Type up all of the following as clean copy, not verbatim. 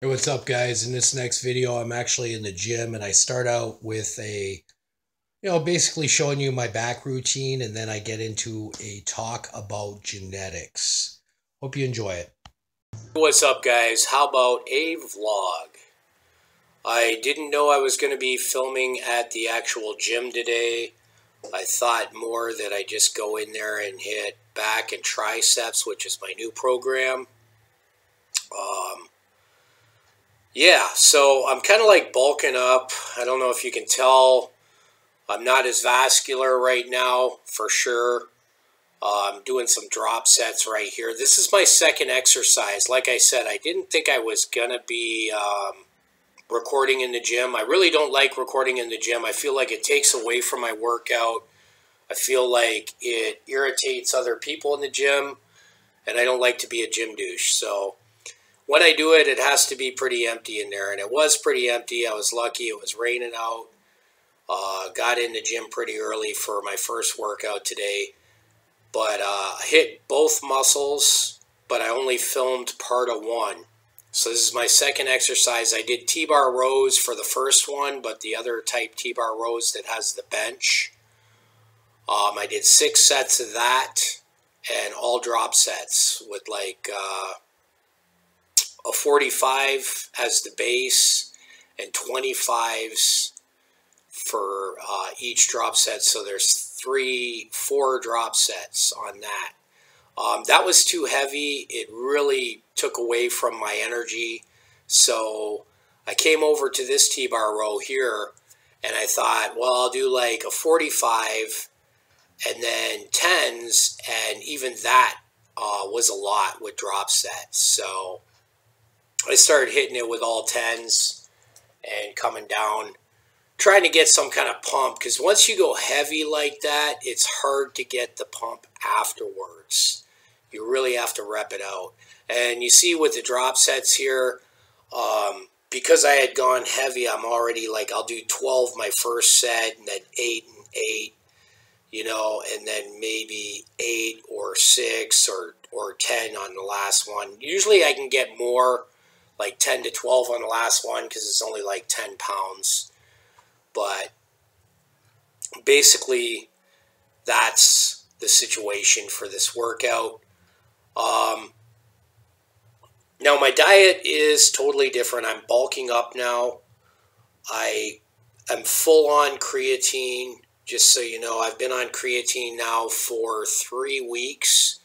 Hey, what's up, guys? In this next video, I'm actually in the gym and I start out with basically showing you my back routine, and then I get into a talk about genetics. Hope you enjoy it. What's up, guys? How about a vlog? I didn't know I was going to be filming at the actual gym today. I thought more that I just go in there and hit back and triceps, which is my new program. Yeah, so I'm kind of like bulking up. I don't know if you can tell. I'm not as vascular right now, for sure. I'm doing some drop sets right here. This is my second exercise. Like I said, I didn't think I was going to be recording in the gym. I really don't like recording in the gym. I feel like it takes away from my workout. I feel like it irritates other people in the gym, and I don't like to be a gym douche. So when I do it, it has to be pretty empty in there, and it was pretty empty. I was lucky. It was raining out. Got in the gym pretty early for my first workout today, but I hit both muscles, but I only filmed part of one. So this is my second exercise. I did T-bar rows for the first one, but the other type T-bar rows that has the bench. I did 6 sets of that, and all drop sets with like a 45 as the base and 25s for each drop set. So there's 4 drop sets on that. That was too heavy. It really took away from my energy. So I came over to this T-bar row here, and I thought, well, I'll do like a 45 and then 10s, and even that was a lot with drop sets. So I started hitting it with all 10s and coming down, trying to get some kind of pump, because once you go heavy like that, it's hard to get the pump afterwards. You really have to rep it out. And you see with the drop sets here, because I had gone heavy, I'm already like, I'll do 12 my first set, and then 8 and 8, and then maybe 8 or 6 or 10 on the last one. Usually I can get more, like 10 to 12 on the last one, because it's only like 10 pounds. But basically, that's the situation for this workout. Now, my diet is totally different. I'm bulking up now. I'm full on creatine. Just so you know, I've been on creatine now for 3 weeks.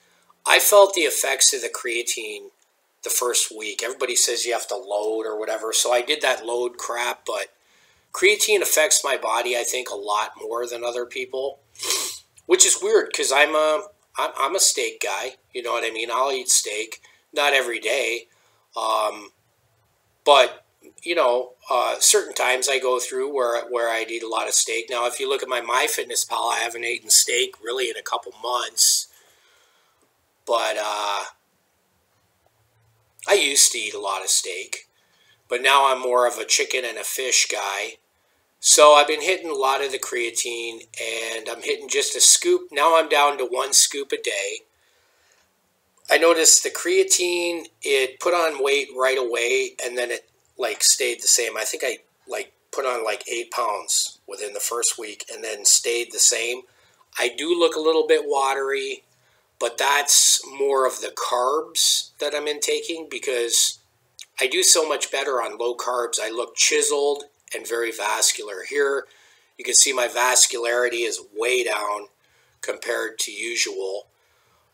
I felt the effects of the creatine the first week. Everybody says you have to load or whatever, so I did that load crap, but creatine affects my body, I think, a lot more than other people, which is weird because I'm a steak guy. You know what I mean? I'll eat steak, not every day, but certain times I go through where I eat a lot of steak. Now, if you look at my MyFitnessPal, I haven't eaten steak really in a couple months, but I used to eat a lot of steak, but now I'm more of a chicken and a fish guy. So I've been hitting a lot of the creatine, and I'm hitting just a scoop. Now I'm down to 1 scoop a day. I noticed the creatine, it put on weight right away, and then it like stayed the same. I think I like put on like 8 pounds within the first week and then stayed the same. I do look a little bit watery, but that's more of the carbs that I'm intaking, because I do so much better on low carbs. I look chiseled and very vascular. Here, you can see my vascularity is way down compared to usual,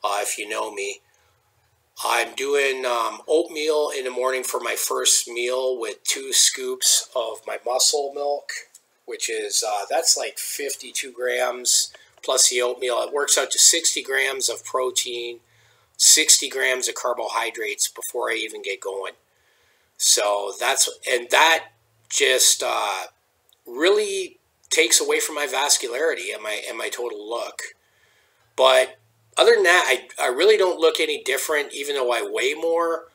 if you know me. I'm doing oatmeal in the morning for my first meal with 2 scoops of my muscle milk, which is, that's like 52 grams plus the oatmeal. It works out to 60 grams of protein, 60 grams of carbohydrates before I even get going. So that just really takes away from my vascularity and my total look. But other than that, I really don't look any different, even though I weigh more.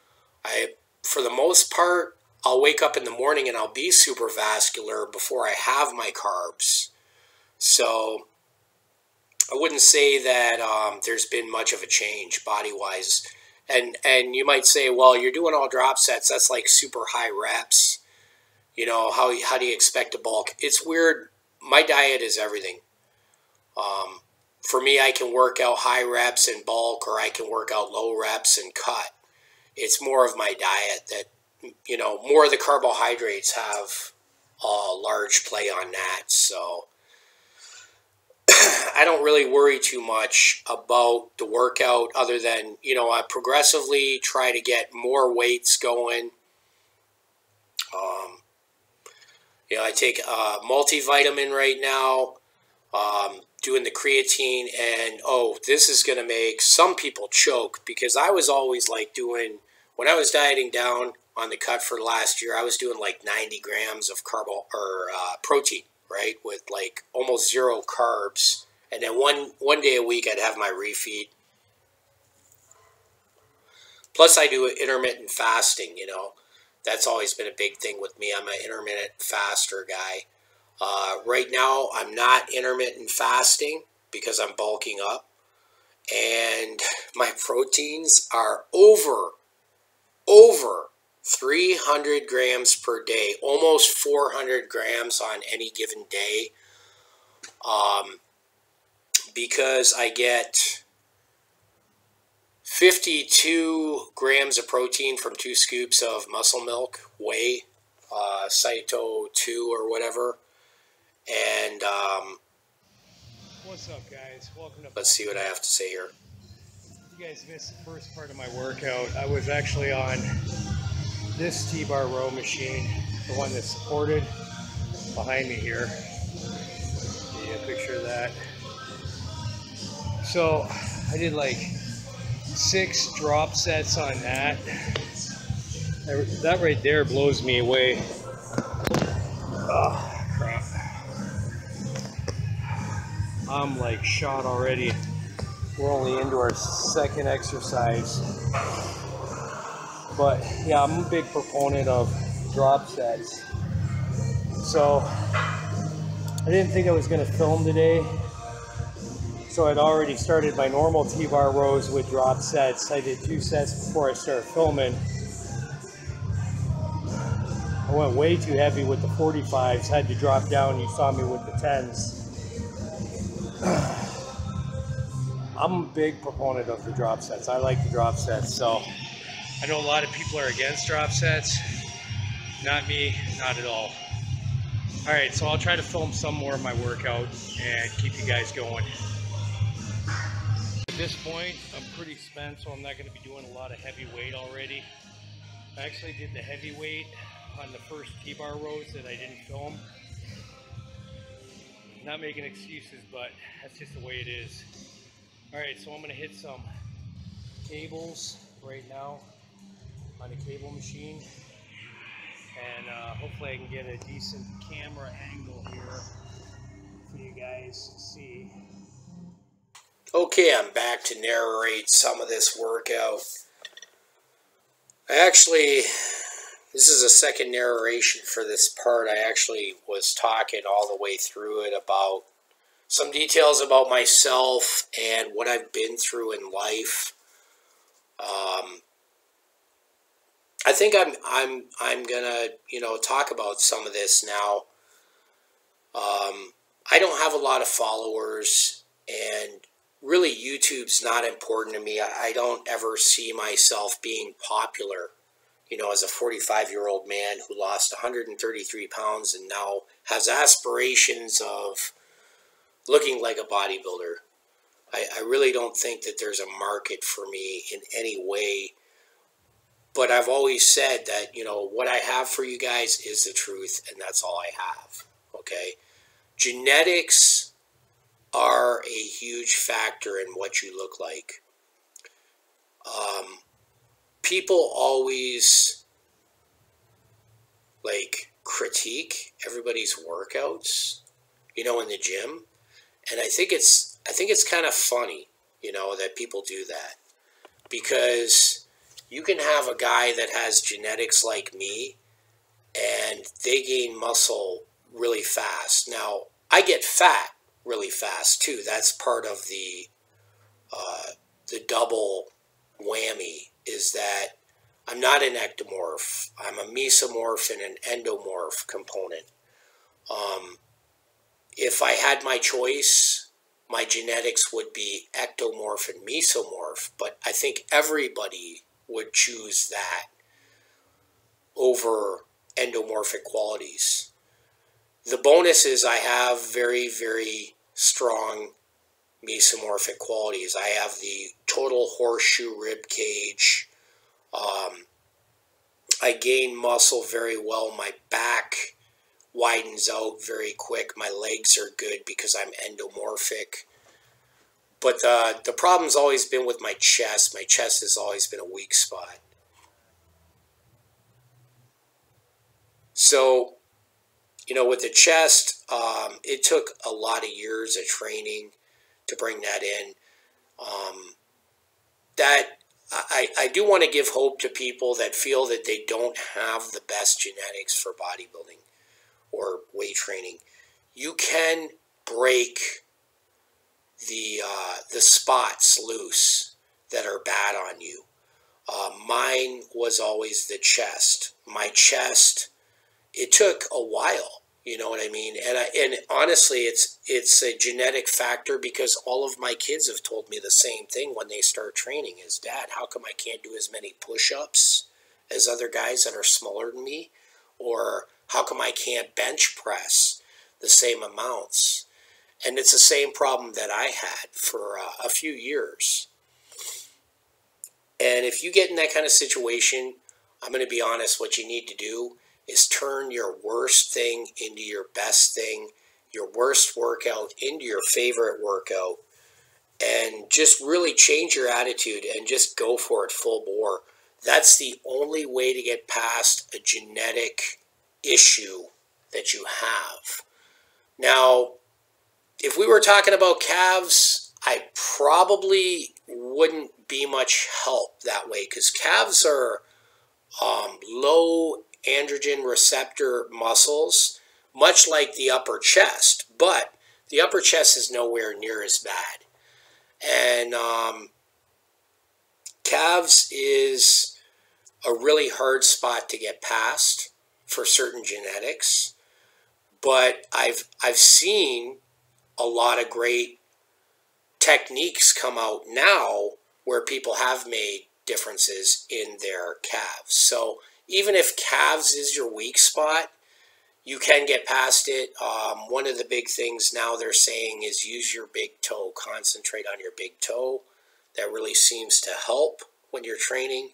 For the most part, I'll wake up in the morning and I'll be super vascular before I have my carbs. So I wouldn't say that there's been much of a change body-wise. And you might say, well, you're doing all drop sets. That's like super high reps. You know, how do you expect to bulk? It's weird. My diet is everything. For me, I can work out high reps and bulk, or I can work out low reps and cut. It's more of my diet that, you know, more of the carbohydrates have a large play on that. So I don't really worry too much about the workout other than, you know, I progressively try to get more weights going. You know, I take a multivitamin right now, doing the creatine, and oh, this is going to make some people choke, because I was always like doing, when I was dieting down on the cut for last year, I was doing like 90 grams of protein, right, with like almost zero carbs, and then one day a week I'd have my refeed. Plus I do intermittent fasting, you know. That's always been a big thing with me. I'm an intermittent faster guy. Right now, I'm not intermittent fasting because I'm bulking up. And my proteins are over 300 grams per day, almost 400 grams on any given day. Because I get 52 grams of protein from 2 scoops of muscle milk, whey, Saito 2 or whatever. And what's up, guys? Welcome to. Let's see what I have to say here. You guys missed the first part of my workout. I was actually on this T-bar row machine, the one that's supported behind me here. Yeah, picture of that. So I did like 6 drop sets on that. That right there blows me away. Oh, crap. I'm like shot already. We're only into our second exercise. But yeah, I'm a big proponent of drop sets. So I didn't think I was going to film today. So I'd already started my normal T-bar rows with drop sets. I did 2 sets before I started filming. I went way too heavy with the 45s, had to drop down. You saw me with the 10s. I'm a big proponent of the drop sets. I like the drop sets. So I know a lot of people are against drop sets. Not me, not at all. All right, so I'll try to film some more of my workout and keep you guys going. At this point, I'm pretty spent, so I'm not going to be doing a lot of heavy weight already. I actually did the heavy weight on the first T-bar rows that I didn't film. Not making excuses, but that's just the way it is. All right, so I'm going to hit some cables right now on a cable machine, and hopefully I can get a decent camera angle here for you guys to see. Okay, I'm back to narrate some of this workout. This is a second narration for this part. I actually was talking all the way through it about some details about myself and what I've been through in life. I think I'm gonna, you know, talk about some of this now. I don't have a lot of followers, and really YouTube's not important to me. I don't ever see myself being popular, you know, as a 45-year-old man who lost 133 pounds and now has aspirations of looking like a bodybuilder. I really don't think that there's a market for me in any way. But I've always said that, you know, what I have for you guys is the truth, and that's all I have, okay? Genetics are a huge factor in what you look like. People always, like, critique everybody's workouts, you know, in the gym. And I think it's kind of funny, you know, that people do that, because you can have a guy that has genetics like me and they gain muscle really fast. Now, I get fat really fast too. That's part of the double whammy is that I'm not an ectomorph. I'm a mesomorph and an endomorph component. If I had my choice, my genetics would be ectomorph and mesomorph, but I think everybody would choose that over endomorphic qualities. The bonus is I have very, very strong mesomorphic qualities. I have the total horseshoe rib cage. I gain muscle very well. My back widens out very quick. My legs are good because I'm endomorphic. But the problem's always been with my chest. My chest has always been a weak spot. So, you know, with the chest, it took a lot of years of training to bring that in. I do want to give hope to people that feel that they don't have the best genetics for bodybuilding or weight training. You can break the spots loose that are bad on you. Mine was always the chest. My chest, it took a while. You know what I mean? And honestly, it's a genetic factor because all of my kids have told me the same thing when they start training is, Dad, how come I can't do as many push-ups as other guys that are smaller than me? Or how come I can't bench press the same amounts? And it's the same problem that I had for a few years. And if you get in that kind of situation, I'm going to be honest, what you need to do is turn your worst thing into your best thing, your worst workout into your favorite workout, and just really change your attitude and just go for it full bore. That's the only way to get past a genetic issue that you have. Now, if we were talking about calves, I probably wouldn't be much help that way because calves are low androgen receptor muscles, much like the upper chest, but the upper chest is nowhere near as bad. And calves is a really hard spot to get past for certain genetics, but I've seen a lot of great techniques come out now where people have made differences in their calves. So even if calves is your weak spot, you can get past it. One of the big things now they're saying is use your big toe, concentrate on your big toe. That really seems to help when you're training.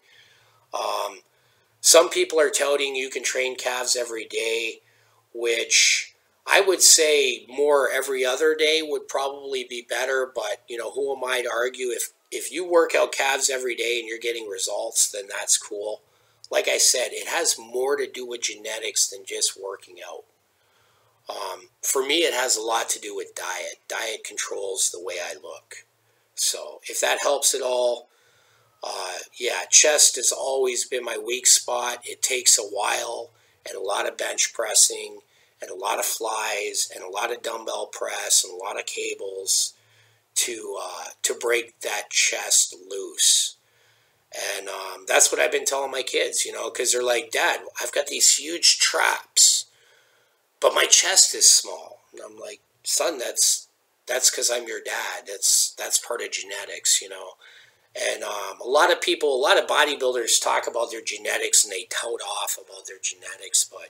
Some people are touting you can train calves every day, which I would say more every other day would probably be better, but you know, who am I to argue? If you work out calves every day and you're getting results, then that's cool. Like I said, it has more to do with genetics than just working out. For me, it has a lot to do with diet. Diet controls the way I look. So if that helps at all, yeah, chest has always been my weak spot. It takes a while and a lot of bench pressing and a lot of flies and a lot of dumbbell press and a lot of cables to break that chest loose. And that's what I've been telling my kids, you know, because they're like, Dad, I've got these huge traps, but my chest is small. And I'm like, son, that's because I'm your dad. That's part of genetics, you know. And a lot of people, a lot of bodybuilders talk about their genetics and they tout off about their genetics, but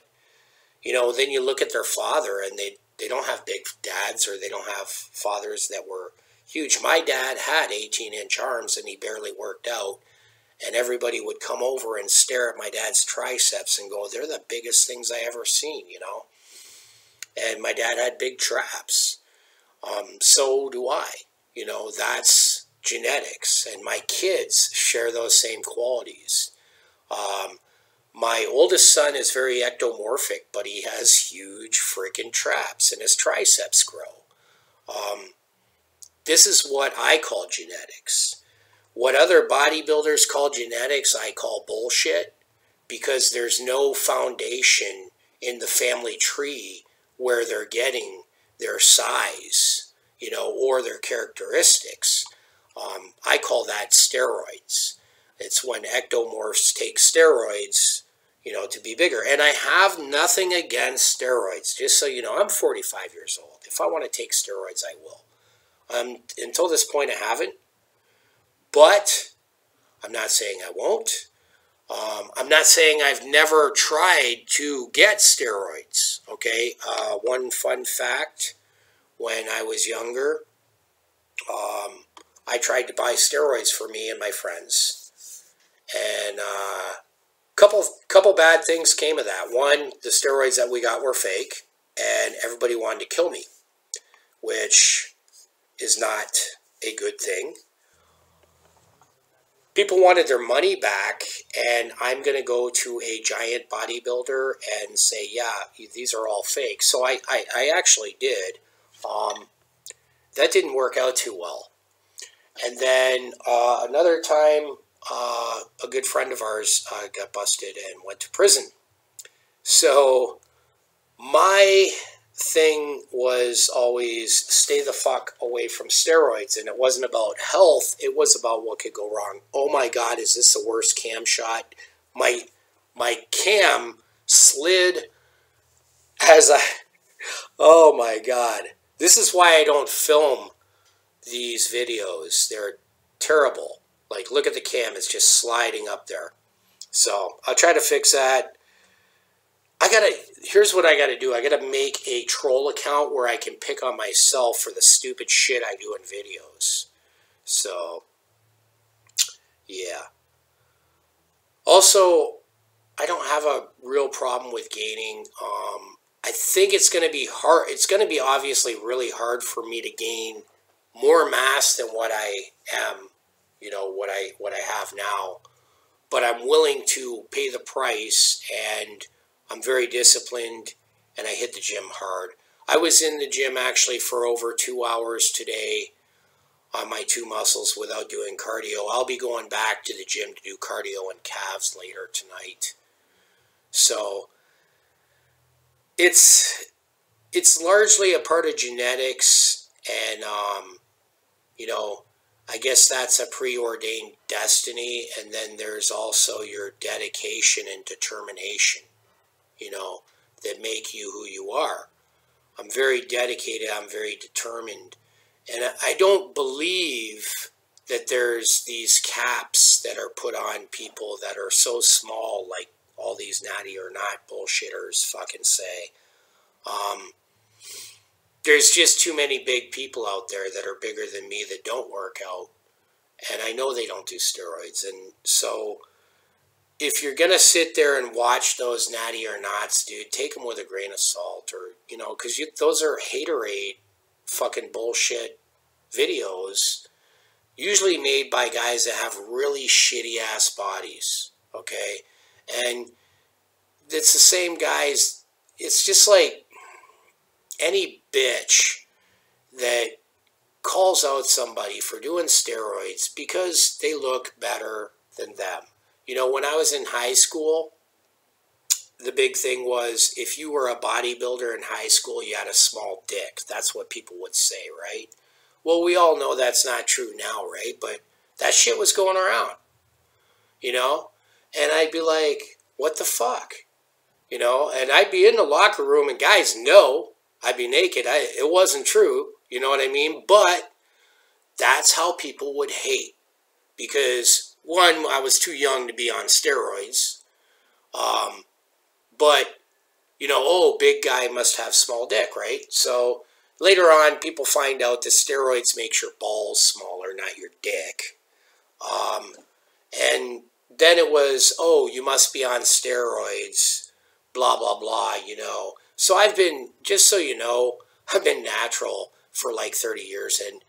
you know, then you look at their father and they don't have big dads, or they don't have fathers that were huge. My dad had 18-inch arms and he barely worked out. And everybody would come over and stare at my dad's triceps and go, they're the biggest things I ever seen, you know. And my dad had big traps. So do I. You know, that's genetics. And my kids share those same qualities. My oldest son is very ectomorphic, but he has huge freaking traps and his triceps grow. This is what I call genetics. What other bodybuilders call genetics, I call bullshit, because there's no foundation in the family tree where they're getting their size, you know, or their characteristics. I call that steroids. It's when ectomorphs take steroids, you know, to be bigger. And I have nothing against steroids. Just so you know, I'm 45 years old. If I want to take steroids, I will. Until this point, I haven't. But I'm not saying I won't. I'm not saying I've never tried to get steroids, okay? One fun fact, when I was younger, I tried to buy steroids for me and my friends. And couple bad things came of that. One, the steroids that we got were fake, and everybody wanted to kill me, which is not a good thing. People wanted their money back, and I'm going to go to a giant bodybuilder and say, yeah, these are all fake. So I actually did. That didn't work out too well. And then another time, a good friend of ours got busted and went to prison. So my thing was always stay the fuck away from steroids, and it wasn't about health, it was about what could go wrong. Oh my god, is this the worst cam shot? My cam slid as I, oh my god, this is why I don't film these videos. They're terrible. Like, look at the cam, it's just sliding up there. So I'll try to fix that. Here's what I gotta do. I gotta make a troll account where I can pick on myself for the stupid shit I do in videos. So, yeah. Also, I don't have a real problem with gaining. I think it's gonna be hard. It's gonna be obviously really hard for me to gain more mass than what I am, you know, what I have now. But I'm willing to pay the price, and I'm very disciplined, and I hit the gym hard. I was in the gym actually for over 2 hours today on my two muscles without doing cardio. I'll be going back to the gym to do cardio and calves later tonight. So it's largely a part of genetics, and you know, I guess that's a preordained destiny, and then there's also your dedication and determination, you know, that make you who you are. I'm very dedicated, I'm very determined, and I don't believe that there's these caps that are put on people that are so small, like all these natty or not bullshitters fucking say. There's just too many big people out there that are bigger than me that don't work out, and I know they don't do steroids. And so if you're going to sit there and watch those natty or nots, dude, take them with a grain of salt, or, you know, because those are haterade fucking bullshit videos, usually made by guys that have really shitty ass bodies, okay? And it's the same guys. It's just like any bitch that calls out somebody for doing steroids because they look better than them. You know, when I was in high school, the big thing was if you were a bodybuilder in high school, you had a small dick. That's what people would say, right? Well, we all know that's not true now, right? But that shit was going around, you know? And I'd be like, what the fuck? You know? And I'd be in the locker room, and guys know I'd be naked. It wasn't true, you know what I mean? But that's how people would hate. Because, one, I was too young to be on steroids. But, you know, oh, big guy must have small dick, right? So later on, people find out that steroids makes your balls smaller, not your dick. And then it was, oh, you must be on steroids, blah, blah, blah, you know. So I've been, just so you know, I've been natural for like 30 years, and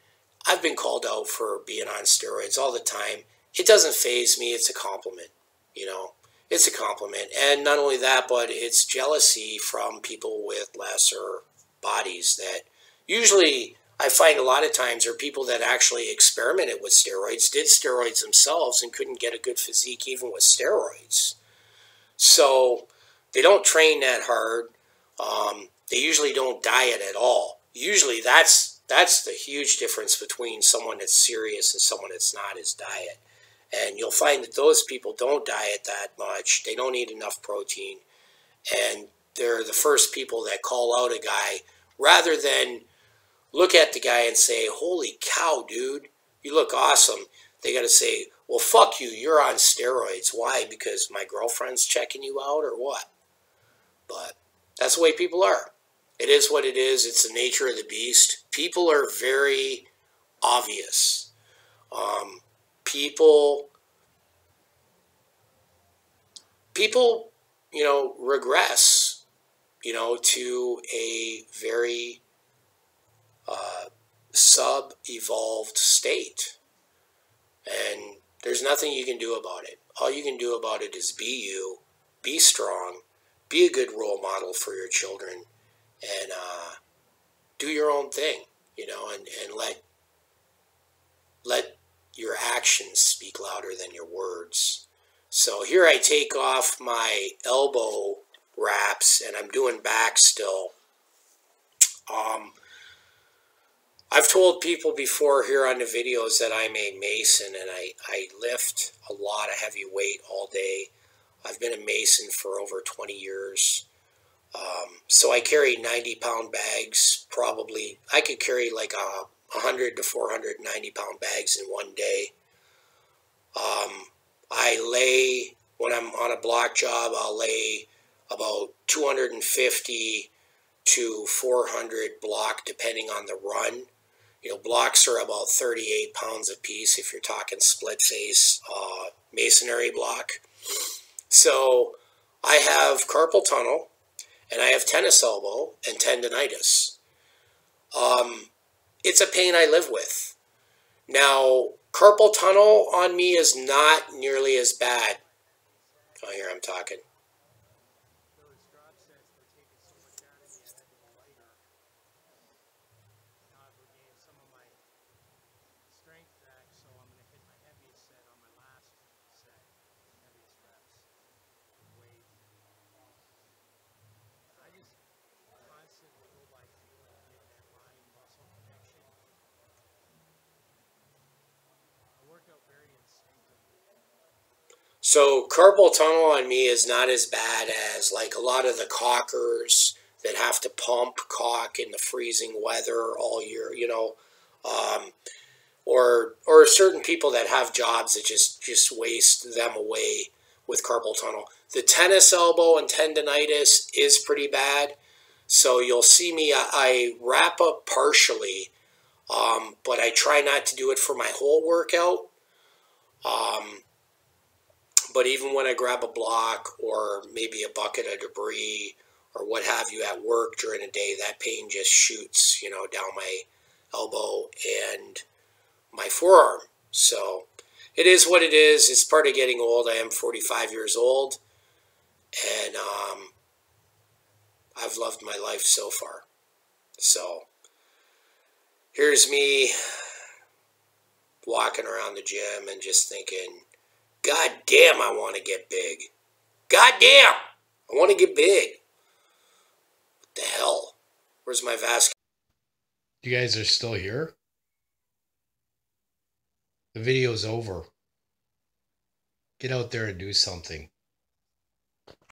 I've been called out for being on steroids all the time. It doesn't faze me. It's a compliment, you know. It's a compliment. And not only that, but it's jealousy from people with lesser bodies that usually I find a lot of times are people that actually experimented with steroids, did steroids themselves, and couldn't get a good physique even with steroids. So they don't train that hard. They usually don't diet at all. Usually that's the huge difference between someone that's serious and someone that's not, is diet. And you'll find that those people don't diet that much. They don't eat enough protein. And they're the first people that call out a guy rather than look at the guy and say, holy cow, dude, you look awesome. They got to say, well, fuck you, you're on steroids. Why? Because my girlfriend's checking you out or what? But that's the way people are. It is what it is. It's the nature of the beast. People are very obvious. People, regress, to a very sub-evolved state. And there's nothing you can do about it. All you can do about it is be you, be strong, be a good role model for your children, and do your own thing, and let your actions speak louder than your words. So here I take off my elbow wraps, and I'm doing back still. I've told people before here on the videos that I'm a Mason, and I lift a lot of heavy weight all day. I've been a Mason for over 20 years. So I carry 90-pound bags, probably. I could carry like 100 to 490-pound bags in one day. When I'm on a block job, I'll lay about 250 to 400 block, depending on the run. Blocks are about 38 pounds a piece if you're talking split face masonry block. So I have carpal tunnel, and I have tennis elbow and tendonitis. It's a pain I live with. Now, carpal tunnel on me is not nearly as bad. Oh, here I'm talking. So carpal tunnel on me is not as bad as like a lot of the caulkers that have to pump caulk in the freezing weather all year, or certain people that have jobs that just waste them away with carpal tunnel. The tennis elbow and tendonitis is pretty bad. So you'll see me, I wrap up partially, but I try not to do it for my whole workout. But even when I grab a block or maybe a bucket of debris or what have you at work during the day, that pain just shoots, down my elbow and my forearm. So it is what it is. It's part of getting old. I am 45 years old, and I've loved my life so far. So here's me walking around the gym and just thinking, God damn, I want to get big. God damn, I want to get big. What the hell? Where's my vascular? You guys are still here? The video's over. Get out there and do something.